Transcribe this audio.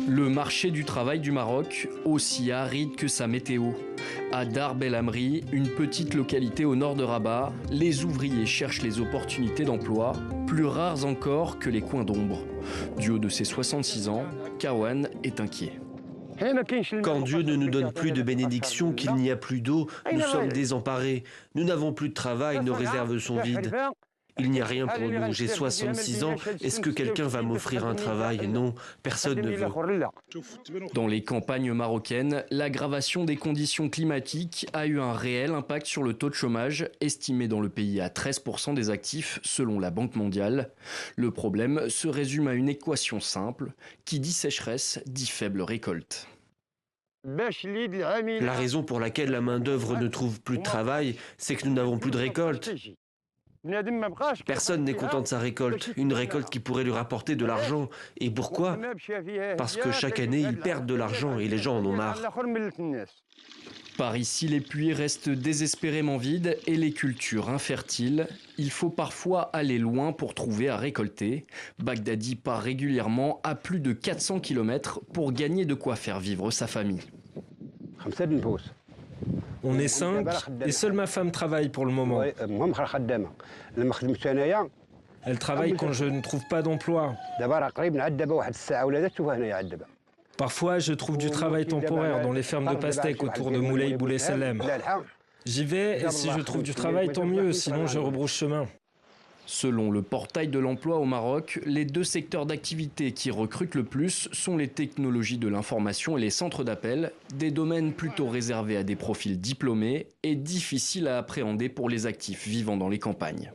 Le marché du travail du Maroc, aussi aride que sa météo. À Dar El Amri, une petite localité au nord de Rabat, les ouvriers cherchent les opportunités d'emploi, plus rares encore que les coins d'ombre. Du haut de ses 66 ans, Kawan est inquiet. Quand Dieu ne nous donne plus de bénédiction, qu'il n'y a plus d'eau, nous sommes désemparés. Nous n'avons plus de travail, nos réserves sont vides. Il n'y a rien pour nous, j'ai 66 ans, est-ce que quelqu'un va m'offrir un travail? Non, personne ne veut. Dans les campagnes marocaines, l'aggravation des conditions climatiques a eu un réel impact sur le taux de chômage, estimé dans le pays à 13% des actifs selon la Banque mondiale. Le problème se résume à une équation simple, qui dit sécheresse, dit faible récolte. La raison pour laquelle la main-d'œuvre ne trouve plus de travail, c'est que nous n'avons plus de récolte. Personne n'est content de sa récolte, une récolte qui pourrait lui rapporter de l'argent. Et pourquoi? Parce que chaque année, ils perdent de l'argent et les gens en ont marre. Par ici, les puits restent désespérément vides et les cultures infertiles. Il faut parfois aller loin pour trouver à récolter. Bagdadi part régulièrement à plus de 400 km pour gagner de quoi faire vivre sa famille. On est 5 et seule ma femme travaille pour le moment. Elle travaille quand je ne trouve pas d'emploi. Parfois, je trouve du travail temporaire dans les fermes de pastèques autour de Moulay Boulay Salem. J'y vais et si je trouve du travail, tant mieux, sinon je rebrousse chemin. Selon le portail de l'emploi au Maroc, les deux secteurs d'activité qui recrutent le plus sont les technologies de l'information et les centres d'appel, des domaines plutôt réservés à des profils diplômés et difficiles à appréhender pour les actifs vivant dans les campagnes.